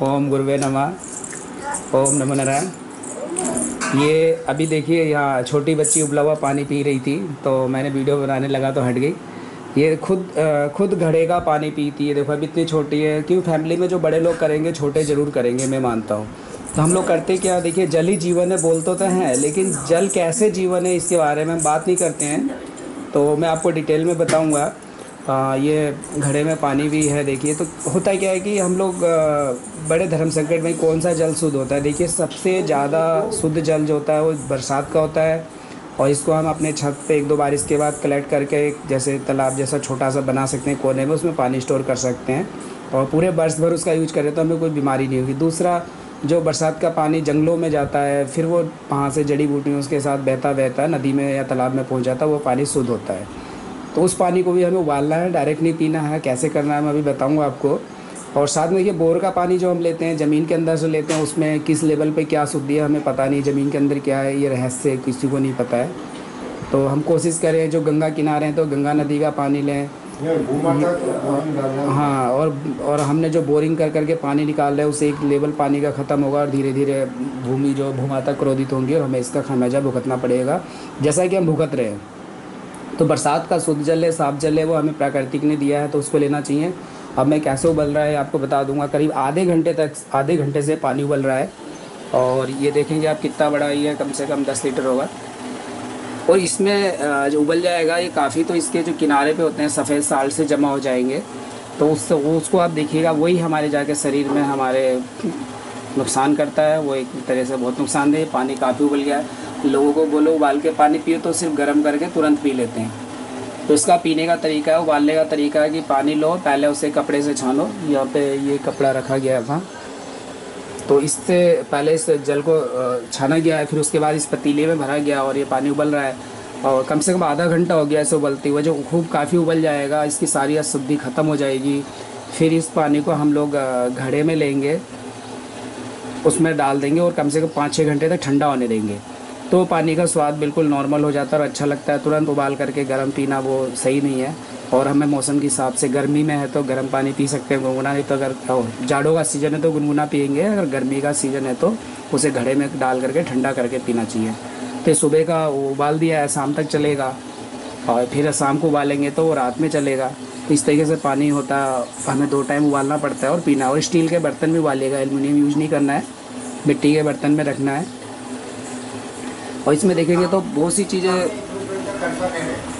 ओम गुरुवे नमः। ओम नमो नारायण। ये अभी देखिए यहाँ छोटी बच्ची उबला हुआ पानी पी रही थी, तो मैंने वीडियो बनाने लगा तो हट गई। ये खुद घड़े का पानी पीती है। देखो अभी इतनी छोटी है। क्यों फैमिली में जो बड़े लोग करेंगे छोटे ज़रूर करेंगे, मैं मानता हूँ। तो हम लोग करते क्या, देखिए जल ही जीवन है बोलते तो हैं, लेकिन जल कैसे जीवन है इसके बारे में हम बात नहीं करते हैं। तो मैं आपको डिटेल में बताऊँगा। ये घड़े में पानी भी है। देखिए तो होता क्या है कि हम लोग बड़े धर्म संकट में कौन सा जल शुद्ध होता है। देखिए सबसे ज़्यादा शुद्ध जल जो होता है वो बरसात का होता है, और इसको हम अपने छत पे एक दो बारिश के बाद कलेक्ट करके एक जैसे तालाब जैसा छोटा सा बना सकते हैं कोने में, उसमें पानी स्टोर कर सकते हैं और पूरे बरस भर उसका यूज करें तो हमें कोई बीमारी नहीं होगी। दूसरा, जो बरसात का पानी जंगलों में जाता है, फिर वो वहाँ से जड़ी बूटियों के साथ बहता बहता नदी में या तालाब में पहुँच जाता है, वो पानी शुद्ध होता है। तो उस पानी को भी हमें उबालना है, डायरेक्ट नहीं पीना है। कैसे करना है मैं अभी बताऊंगा आपको। और साथ में ये बोर का पानी जो हम लेते हैं, ज़मीन के अंदर से लेते हैं, उसमें किस लेवल पे क्या शुद्धि है हमें पता नहीं। ज़मीन के अंदर क्या है ये रहस्य किसी को नहीं पता है। तो हम कोशिश करें जो गंगा किनारे हैं तो गंगा नदी का पानी लें। हाँ, और हमने जो बोरिंग कर करके पानी निकाल रहे हैं उससे एक लेवल पानी का ख़त्म होगा और धीरे धीरे भूमाता क्रोधित होंगी और हमें इसका खामियाजा भुगतना पड़ेगा, जैसा कि हम भुगत रहे हैं। तो बरसात का शुद्ध जल है, साफ जल है, वो हमें प्राकृतिक ने दिया है तो उसको लेना चाहिए। अब मैं कैसे उबल रहा है आपको बता दूंगा। करीब आधे घंटे से पानी उबल रहा है, और ये देखेंगे आप कितना बड़ा ये है, कम से कम 10 लीटर होगा। और इसमें जो उबल जाएगा ये काफ़ी, तो इसके जो किनारे पे होते हैं सफ़ेद साल्ट से जमा हो जाएंगे, तो उसको आप देखिएगा वही हमारे जाके शरीर में हमारे नुकसान करता है। वो एक तरह से बहुत नुकसानदेह। पानी काफ़ी उबल गया है। लोगों को बोलो उबाल के पानी पियो तो सिर्फ गर्म करके तुरंत पी लेते हैं। तो इसका पीने का तरीका है, उबालने का तरीका है कि पानी लो, पहले उसे कपड़े से छानो। यहाँ पे ये कपड़ा रखा गया था, तो इससे पहले इस जल को छाना गया है, फिर उसके बाद इस पतीले में भरा गया और ये पानी उबल रहा है। और कम से कम आधा घंटा हो गया इसे उबलते हुए। जो खूब काफ़ी उबल जाएगा, इसकी सारी अशुद्धि ख़त्म हो जाएगी। फिर इस पानी को हम लोग घड़े में लेंगे, उसमें डाल देंगे और कम से कम 5-6 घंटे तक ठंडा होने देंगे। तो पानी का स्वाद बिल्कुल नॉर्मल हो जाता है और अच्छा लगता है। तुरंत उबाल करके गर्म पीना वो सही नहीं है। और हमें मौसम के हिसाब से, गर्मी में है तो गर्म पानी पी सकते हैं गुनगुना, नहीं तो अगर जाड़ों का सीज़न है तो गुनगुना पियेंगे, अगर गर्मी का सीज़न है तो उसे घड़े में डाल करके ठंडा करके पीना चाहिए। तो सुबह का उबाल दिया है, शाम तक चलेगा, और फिर शाम को उबालेंगे तो वो रात में चलेगा। तो इस तरीके से पानी होता है, हमें 2 टाइम उबालना पड़ता है और पीना। और स्टील के बर्तन में उबालिएगा, एल्युमिनियम यूज़ नहीं करना है, मिट्टी के बर्तन में रखना है। और इसमें देखेंगे तो बहुत सी चीज़ें,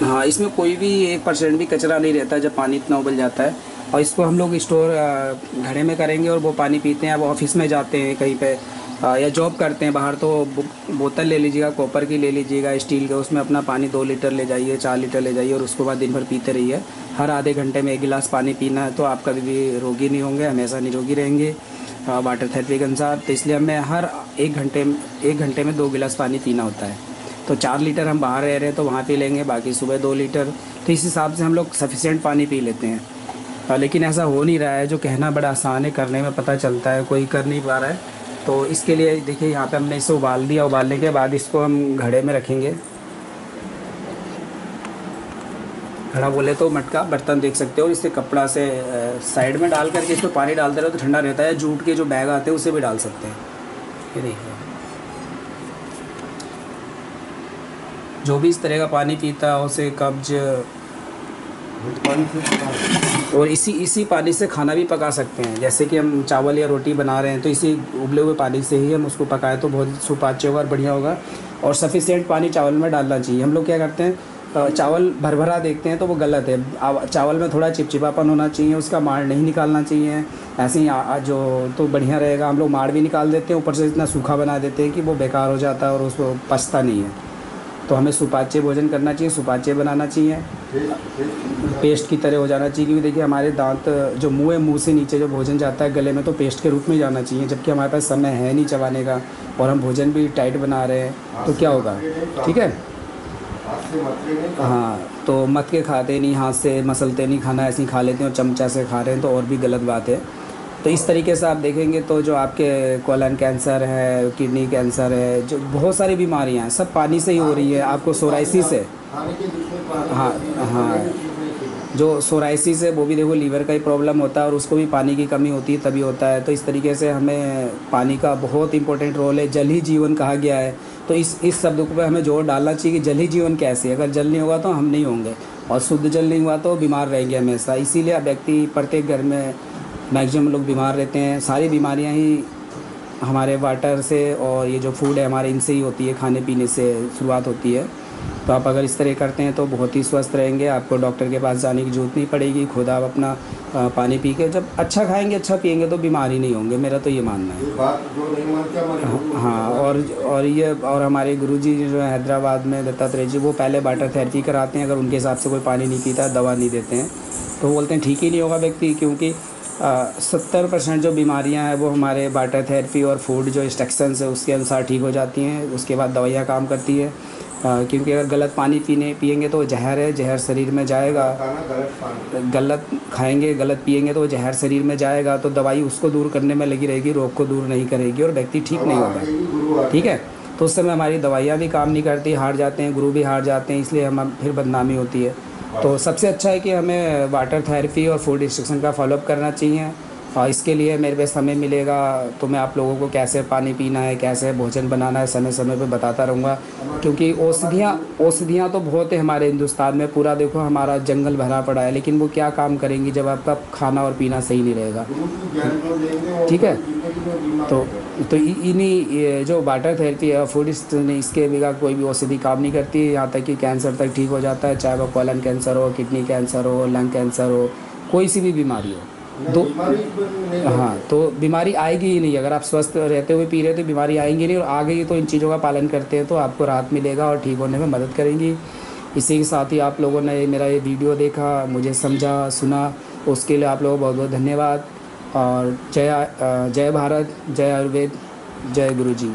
हाँ, इसमें कोई भी 1% भी कचरा नहीं रहता जब पानी इतना उबल जाता है। और इसको हम लोग स्टोर घड़े में करेंगे और वो पानी पीते हैं। अब ऑफिस में जाते हैं कहीं पे या जॉब करते हैं बाहर, तो बोतल ले लीजिएगा, कॉपर की ले लीजिएगा, स्टील के, उसमें अपना पानी 2 लीटर ले जाइए, 4 लीटर ले जाइए, और उसको बाद दिन भर पीते रहिए। हर आधे घंटे में 1 गिलास पानी पीना है, तो आप कभी भी रोगी नहीं होंगे, हमेशा निरोगी रहेंगे वाटर थेरेपी के अनुसार। तो इसलिए हमें हर 1 घंटे में 2 गिलास पानी पीना होता है। तो 4 लीटर हम बाहर रह रहे हैं तो वहाँ पी लेंगे, बाकी सुबह 2 लीटर। तो इस हिसाब से हम लोग सफिशिएंट पानी पी लेते हैं। लेकिन ऐसा हो नहीं रहा है। जो कहना बड़ा आसान है, करने में पता चलता है कोई कर नहीं पा रहा है। तो इसके लिए देखिए यहाँ पे हमने इसे उबाल दिया। उबालने के बाद इसको हम घड़े में रखेंगे। घड़ा बोले तो मटका, बर्तन देख सकते हो। इसे कपड़ा से साइड में डाल करके इसमें पानी डालते रहो तो ठंडा रहता है। जूट के जो बैग आते हैं उसे भी डाल सकते हैं। ये देखिए, जो भी इस तरह का पानी पीता है उसे कब्ज, और इसी पानी से खाना भी पका सकते हैं। जैसे कि हम चावल या रोटी बना रहे हैं तो इसी उबले हुए पानी से ही हम उसको पकाएं तो बहुत सुपाच्य होगा और बढ़िया होगा। और सफिशिएंट पानी चावल में डालना चाहिए। हम लोग क्या करते हैं, चावल भरभरा देखते हैं तो वो गलत है। चावल में थोड़ा चिपचिपापन होना चाहिए, उसका माड़ नहीं निकालना चाहिए। ऐसे ही जो तो बढ़िया रहेगा। हम लोग माड़ भी निकाल देते हैं, ऊपर से इतना सूखा बना देते हैं कि वो बेकार हो जाता है और उसको पचता नहीं है। तो हमें सुपाच्य भोजन करना चाहिए, सुपाच्य बनाना चाहिए, पेस्ट की तरह हो जाना चाहिए। क्योंकि देखिए हमारे दांत जो मुंह से नीचे जो भोजन जाता है गले में, तो पेस्ट के रूप में जाना चाहिए। जबकि हमारे पास समय है नहीं चबाने का और हम भोजन भी टाइट बना रहे हैं, तो क्या होगा, ठीक है। हाँ, तो मत के खाते नहीं, हाथ से मसलते नहीं, खाना ऐसे ही खा लेते हैं और चमचा से खा रहे हैं, तो और भी गलत बात है। तो इस तरीके से आप देखेंगे तो जो आपके कोलन कैंसर है, किडनी कैंसर है, जो बहुत सारी बीमारियां हैं सब पानी से ही हो रही है। आपको सोराइसिस है, हाँ हाँ, जो सोराइसिस है वो भी देखो लीवर का ही प्रॉब्लम होता है और उसको भी पानी की कमी होती है तभी होता है। तो इस तरीके से हमें पानी का बहुत इंपॉर्टेंट रोल है, जल ही जीवन कहा गया है। तो इस शब्द को पे हमें जोर डालना चाहिए कि जल ही जीवन कैसे है, अगर जल नहीं होगा तो हम नहीं होंगे और शुद्ध जल नहीं हुआ तो बीमार रहेंगे हमेशा। इसीलिए व्यक्ति प्रत्येक घर में मैक्सिमम लोग बीमार रहते हैं। सारी बीमारियां ही हमारे वाटर से और ये जो फूड है हमारे इनसे ही होती है, खाने पीने से शुरुआत होती है। तो आप अगर इस तरह करते हैं तो बहुत ही स्वस्थ रहेंगे, आपको डॉक्टर के पास जाने की ज़रूरत नहीं पड़ेगी। खुद आप अपना पानी पी के जब अच्छा खाएंगे अच्छा पिएंगे तो बीमार ही नहीं होंगे, मेरा तो ये मानना है। बात जो नहीं मानते हमारे हाँ, और हमारे गुरुजी जो है हैदराबाद में दत्तात्रेय जी, वो पहले वाटर थेरेपी कराते हैं। अगर उनके हिसाब से कोई पानी नहीं पीता, दवा नहीं देते हैं, तो वो बोलते हैं ठीक ही नहीं होगा व्यक्ति, क्योंकि 70% जो बीमारियां हैं वो हमारे वाटर थेरेपी और फूड जो इंस्ट्रक्शंस है उसके अनुसार ठीक हो जाती हैं। उसके बाद दवाइयाँ काम करती है, क्योंकि अगर गलत पानी पिएंगे तो जहर है, जहर शरीर में जाएगा। गलत खाएंगे गलत पिएंगे तो जहर शरीर में जाएगा, तो दवाई उसको दूर करने में लगी रहेगी, रोग को दूर नहीं करेगी और व्यक्ति ठीक नहीं होगा। ठीक है, तो उस समय हमारी दवाइयाँ भी काम नहीं करती, हार जाते हैं, गुरु भी हार जाते हैं, इसलिए हम फिर बदनामी होती है। तो सबसे अच्छा है कि हमें वाटर थेरेपी और फूड इंस्ट्रक्शन का फॉलोअप करना चाहिए। और इसके लिए मेरे पे समय मिलेगा तो मैं आप लोगों को कैसे पानी पीना है, कैसे भोजन बनाना है, समय समय पे बताता रहूँगा। क्योंकि औषधियाँ तो बहुत है हमारे हिंदुस्तान में, पूरा देखो हमारा जंगल भरा पड़ा है, लेकिन वो क्या काम करेंगी जब आपका खाना और पीना सही नहीं रहेगा। ठीक है, तो इन्हीं जो वाटर थेरेपी है, फूड इसके बिना कोई भी औषधि काम नहीं करती, यहाँ तक कि कैंसर तक ठीक हो जाता है, चाहे वो कोलन कैंसर हो, किडनी कैंसर हो, लंग कैंसर हो, कोई सी भी बीमारी हो। हाँ, तो बीमारी आएगी ही नहीं। अगर आप स्वस्थ रहते हुए पी रहे तो बीमारी आएंगी नहीं, और आ गई तो इन चीज़ों का पालन करते हैं तो आपको राहत मिलेगा और ठीक होने में मदद करेंगी। इसी के साथ ही आप लोगों ने मेरा ये वीडियो देखा, मुझे समझा सुना, उसके लिए आप लोगों को बहुत बहुत धन्यवाद। और जय भारत, जय आयुर्वेद, जय गुरु जी।